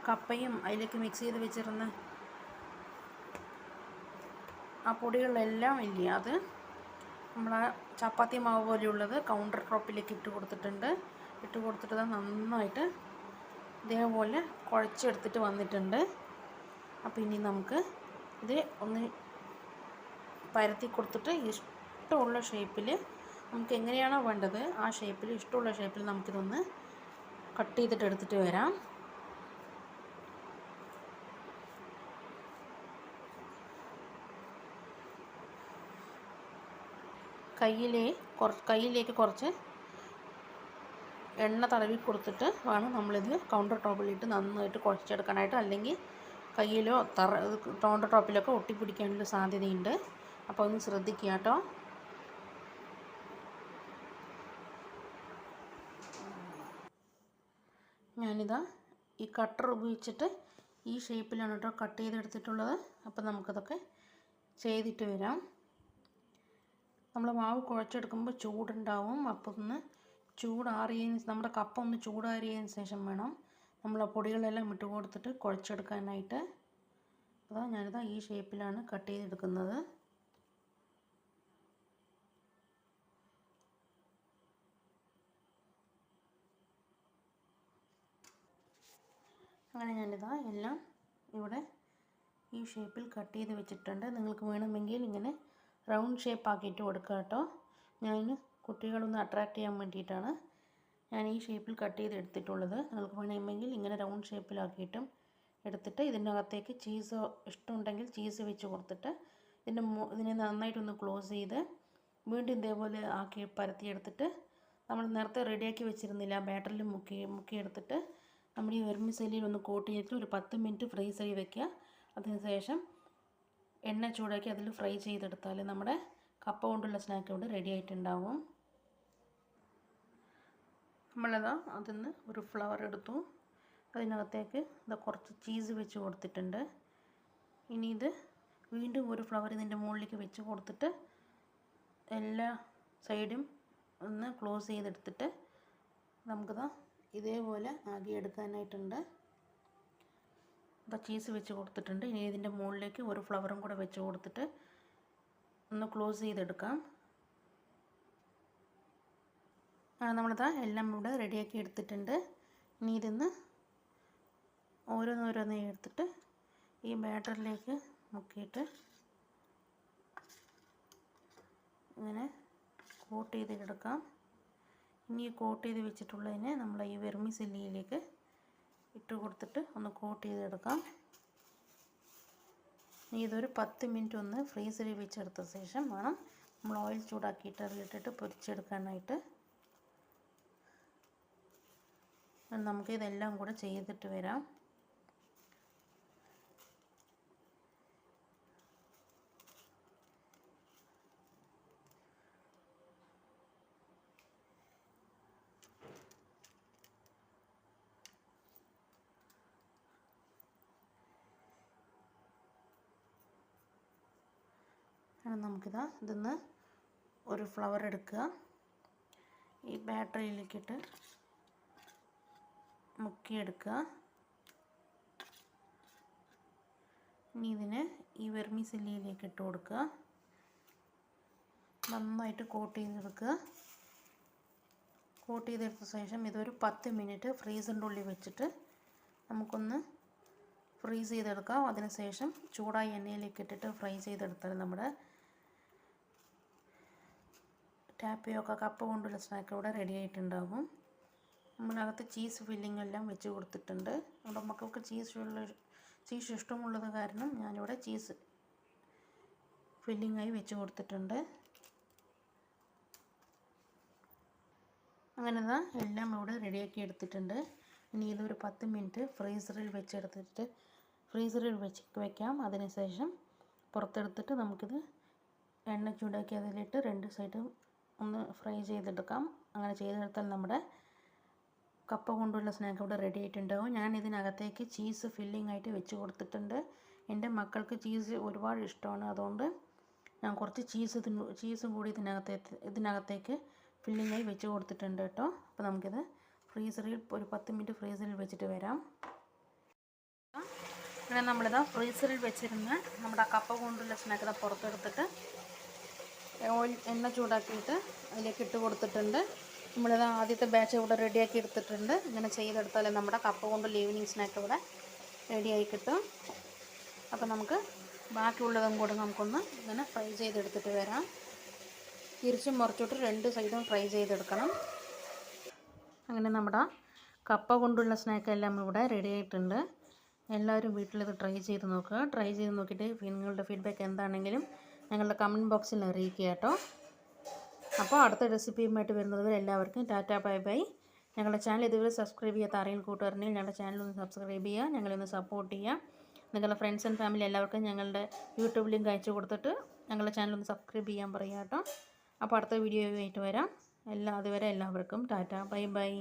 കപ്പയും അതിലേക്ക് മിക്സ് ചെയ്ത് വെച്ചിരുന്ന ആ പൊടികളെല്ലാം ഇല്ലേ, അത് നമ്മളെ ചപ്പാത്തി മാവ് പോലെയുള്ളത് കൗണ്ടർ ടോപ്പിലേക്ക് ഇട്ട് കൊടുത്തിട്ട് നന്നായിട്ട് ഇതേപോലെ കുഴച്ചെടുത്തിട്ട് വന്നിട്ടുണ്ട്. അപ്പോൾ ഇനി നമുക്ക് ഇത് ഒന്ന് പരത്തി കൊടുത്തിട്ട് ഇഷ്ടമുള്ള ഷേപ്പിൽ, നമുക്ക് എങ്ങനെയാണോ വേണ്ടത് ആ ഷേപ്പിൽ, ഇഷ്ടമുള്ള ഷേപ്പിൽ നമുക്കിതൊന്ന് കട്ട് ചെയ്തിട്ട് എടുത്തിട്ട് വരാം. കയ്യിലേക്ക് കുറച്ച് എണ്ണ തടവി കൊടുത്തിട്ട് വേണം നമ്മളിത് കൗണ്ടർ ടോപ്പിലിട്ട് നന്നായിട്ട് കുഴച്ചെടുക്കാനായിട്ട്. അല്ലെങ്കിൽ കയ്യിലോ കൗണ്ടർ ടോപ്പിലൊക്കെ ഒട്ടിപ്പിടിക്കാനുള്ള സാധ്യതയുണ്ട്. അപ്പോൾ ഒന്ന് ശ്രദ്ധിക്കുക കേട്ടോ. ഞാനിതാ ഈ കട്ടർ ഉപയോഗിച്ചിട്ട് ഈ ഷേപ്പിലാണ് കേട്ടോ കട്ട് ചെയ്തെടുത്തിട്ടുള്ളത്. അപ്പോൾ നമുക്കതൊക്കെ ചെയ്തിട്ട് വരാം. നമ്മൾ മാവ് കുഴച്ചെടുക്കുമ്പോൾ ചൂടുണ്ടാവും. അപ്പോൾ ഒന്ന് നമ്മുടെ കപ്പ ഒന്ന് ചൂടാറിയതിന് ശേഷം വേണം നമ്മൾ ആ പൊടികളെല്ലാം ഇട്ട് കൊടുത്തിട്ട് കുഴച്ചെടുക്കാനായിട്ട്. അപ്പോൾ ഞാനിതാ ഈ ഷേപ്പിലാണ് കട്ട് ചെയ്തെടുക്കുന്നത്. അങ്ങനെ ഞാനിതാ എല്ലാം ഇവിടെ ഈ ഷേപ്പിൽ കട്ട് ചെയ്ത് വെച്ചിട്ടുണ്ട്. നിങ്ങൾക്ക് വേണമെങ്കിൽ ഇങ്ങനെ റൗണ്ട് ഷേപ്പ് ആക്കിയിട്ട് കൊടുക്കുക കേട്ടോ. ഞാൻ കുട്ടികളൊന്ന് അട്രാക്റ്റ് ചെയ്യാൻ വേണ്ടിയിട്ടാണ് ഞാൻ ഈ ഷേപ്പിൽ കട്ട് ചെയ്ത് എടുത്തിട്ടുള്ളത്. നിങ്ങൾക്ക് വേണമെങ്കിൽ ഇങ്ങനെ റൗണ്ട് ഷേപ്പിലാക്കിയിട്ടും എടുത്തിട്ട് ഇതിനകത്തേക്ക് ചീസ് ഇഷ്ടമുണ്ടെങ്കിൽ ചീസ് വെച്ച് കൊടുത്തിട്ട് ഇതിനെ നന്നായിട്ടൊന്ന് ക്ലോസ് ചെയ്ത് വീണ്ടും ഇതേപോലെ ആക്കി പരത്തിയെടുത്തിട്ട് നമ്മൾ നേരത്തെ റെഡിയാക്കി വെച്ചിരുന്നില്ല ബാറ്ററിൽ മുക്കിയെടുത്തിട്ട് നമ്മൾ ഈ വെർമിസെല്ലിയിൽ ഒന്ന് കോട്ട് ചെയ്തിട്ട് ഒരു 10 മിനിറ്റ് ഫ്രീസറിൽ വയ്ക്കുക. അതിനുശേഷം എണ്ണ ചൂടാക്കി അതിൽ ഫ്രൈ ചെയ്തെടുത്താൽ നമ്മുടെ കപ്പ കൊണ്ടുള്ള സ്നാക്ക് ഇവിടെ റെഡി ആയിട്ടുണ്ടാവും. നമ്മളതാ അതിന്ന് ഒരു ഫ്ലവർ എടുത്തു. അതിനകത്തേക്ക് കുറച്ച് ചീസ് വെച്ച് കൊടുത്തിട്ടുണ്ട്. ഇനി ഇത് വീണ്ടും ഒരു ഫ്ലവർ ഇതിൻ്റെ മുകളിലേക്ക് വെച്ച് കൊടുത്തിട്ട് എല്ലാ സൈഡും ഒന്ന് ക്ലോസ് ചെയ്തെടുത്തിട്ട് നമുക്കിതാ ഇതേപോലെ ആക്കി എടുക്കാനായിട്ടുണ്ട്. ചീസ് വെച്ച് കൊടുത്തിട്ടുണ്ട്. ഇനി ഇതിൻ്റെ മുകളിലേക്ക് ഒരു ഫ്ലവറും കൂടെ വെച്ച് കൊടുത്തിട്ട് ഒന്ന് ക്ലോസ് ചെയ്തെടുക്കാം. നമ്മളിതാ എല്ലാം ഇവിടെ റെഡിയാക്കി എടുത്തിട്ടുണ്ട്. ഇനി ഇതിന്ന് ഓരോന്നോരോന്നേ എടുത്തിട്ട് ഈ ബാറ്ററിലേക്ക് മുക്കിയിട്ട് ഇങ്ങനെ കോട്ട് ചെയ്തെടുക്കാം. ഇനി കോട്ട് ചെയ്ത് വെച്ചിട്ടുള്ളതിനെ നമ്മൾ ഈ വെർമിസെല്ലിയിലേക്ക് ഇട്ട് കൊടുത്തിട്ട് ഒന്ന് കോട്ട് ചെയ്തെടുക്കാം. ഇനി ഇതൊരു 10 മിനിറ്റ് ഒന്ന് ഫ്രീസറിൽ വെച്ചെടുത്ത ശേഷം വേണം നമ്മൾ ഓയിൽ ചൂടാക്കിയിട്ട് അതിലിട്ടിട്ട് പൊരിച്ചെടുക്കാനായിട്ട്. നമുക്കിതെല്ലാം കൂടെ ചെയ്തിട്ട് വരാം. ഇതിന്ന് ഒരു ഫ്ലവർ എടുക്കുക, ഈ ബാറ്ററിയിലേക്കിട്ട് മുക്കിയെടുക്കുക. ഇനി ഇതിനെ ഈ വെർമിസെല്ലിയിലേക്ക് ഇട്ട് കൊടുക്കുക. നന്നായിട്ട് കോട്ട് ചെയ്തെടുക്കുക. കോട്ട് ചെയ്തെടുത്ത ശേഷം ഇതൊരു 10 മിനിറ്റ് ഫ്രീസറിൻ്റെ ഉള്ളിൽ വെച്ചിട്ട് നമുക്കൊന്ന് ഫ്രീസ് ചെയ്തെടുക്കാം. അതിനുശേഷം ചൂടായ എണ്ണയിലേക്ക് ഇട്ടിട്ട് ഫ്രൈ ചെയ്തെടുത്താൽ നമ്മുടെ ടാപ്പിയോക്ക കപ്പ കൊണ്ടുള്ള സ്നാക്ക് ഇവിടെ റെഡി ആയിട്ടുണ്ടാകും. നമ്മളകത്ത് ചീസ് ഫില്ലിംഗ് എല്ലാം വെച്ച് കൊടുത്തിട്ടുണ്ട്. നമ്മുടെ മക്കൾക്ക് ചീസ് ഇഷ്ടമുള്ളത് കാരണം ഞാനിവിടെ ചീസ് ഫില്ലിങ്ങായി വെച്ച് കൊടുത്തിട്ടുണ്ട്. അങ്ങനെ എല്ലാം ഇവിടെ റെഡിയാക്കി എടുത്തിട്ടുണ്ട്. ഇനി ഇതൊരു 10 മിനിറ്റ് ഫ്രീസറിൽ വയ്ക്കാം. അതിനുശേഷം പുറത്തെടുത്തിട്ട് നമുക്കിത് എണ്ണ ചൂടാക്കി അതിലിട്ട് 2 സൈഡും ഒന്ന് ഫ്രൈ ചെയ്തെടുക്കാം. അങ്ങനെ ചെയ്തെടുത്താൽ നമ്മുടെ കപ്പ കൊണ്ടുള്ള സ്നാക്ക് ഇവിടെ റെഡി ആയിട്ടുണ്ടാകും. ഞാൻ ഇതിനകത്തേക്ക് ചീസ് ഫില്ലിംഗ് ആയിട്ട് വെച്ച് കൊടുത്തിട്ടുണ്ട്. എൻ്റെ മക്കൾക്ക് ചീസ് ഒരുപാട് ഇഷ്ടമാണ്. അതുകൊണ്ട് ഞാൻ കുറച്ച് ചീസും കൂടി ഇതിനകത്തേക്ക് ഫില്ലിംഗായി വെച്ച് കൊടുത്തിട്ടുണ്ട് കേട്ടോ. അപ്പോൾ നമുക്കിത് ഫ്രീസറിൽ ഒരു 10 മിനിറ്റ് ഫ്രീസറിൽ വെച്ചിട്ട് വരാം. അങ്ങനെ നമ്മളിതാ ഫ്രീസറിൽ വെച്ചിരുന്ന നമ്മുടെ കപ്പ കൊണ്ടുള്ള സ്നാക്ക് ഇതാ പുറത്തെടുത്തിട്ട് ഓയിൽ എണ്ണ ചൂടാക്കിയിട്ട് അതിലേക്ക് ഇട്ട് കൊടുത്തിട്ടുണ്ട്. നമ്മളിതാ ആദ്യത്തെ ബാച്ച് ഇവിടെ റെഡിയാക്കി എടുത്തിട്ടുണ്ട്. ഇങ്ങനെ ചെയ്തെടുത്താൽ നമ്മുടെ കപ്പ കൊണ്ടുള്ള ഈവനിങ് സ്നാക്ക് ഇവിടെ റെഡിയായി കിട്ടും. അപ്പോൾ നമുക്ക് ബാക്കിയുള്ളതും കൂടെ നമുക്കൊന്ന് ഇങ്ങനെ ഫ്രൈ ചെയ്തെടുത്തിട്ട് വരാം. തിരിച്ചും മറിച്ചിട്ട് 2 സൈഡും ഫ്രൈ ചെയ്തെടുക്കണം. അങ്ങനെ നമ്മുടെ കപ്പ കൊണ്ടുള്ള സ്നാക്കെല്ലാം ഇവിടെ റെഡി ആയിട്ടുണ്ട്. എല്ലാവരും വീട്ടിലിത് ട്രൈ ചെയ്ത് നോക്കുക. ട്രൈ ചെയ്ത് നോക്കിയിട്ട് നിങ്ങളുടെ ഫീഡ്ബാക്ക് എന്താണെങ്കിലും ഞങ്ങളുടെ കമൻറ്റ് ബോക്സിൽ അറിയിക്കുക കേട്ടോ. അപ്പോൾ അടുത്ത റെസിപ്പിയുമായിട്ട് വരുന്നത് വരെ എല്ലാവർക്കും ടാറ്റാ ബൈ ബൈ. ഞങ്ങളുടെ ചാനൽ ഇതുവരെ സബ്സ്ക്രൈബ് ചെയ്യാത്ത ആരെങ്കിലും കൂട്ടുകാരുണ്ടെങ്കിൽ ഞങ്ങളുടെ ചാനൽ ഒന്ന് സബ്സ്ക്രൈബ് ചെയ്യുക, ഞങ്ങളൊന്ന് സപ്പോർട്ട് ചെയ്യുക. നിങ്ങളുടെ ഫ്രണ്ട്സ് ആൻഡ് ഫാമിലി എല്ലാവർക്കും ഞങ്ങളുടെ യൂട്യൂബ് ലിങ്ക് അയച്ചു കൊടുത്തിട്ട് ഞങ്ങളുടെ ചാനൽ ഒന്ന് സബ്സ്ക്രൈബ് ചെയ്യാൻ പറയുക കേട്ടോ. അപ്പോൾ അടുത്ത വീഡിയോ ആയിട്ട് വരാം. അതുവരെ എല്ലാവർക്കും ടാറ്റാ ബൈ ബൈ.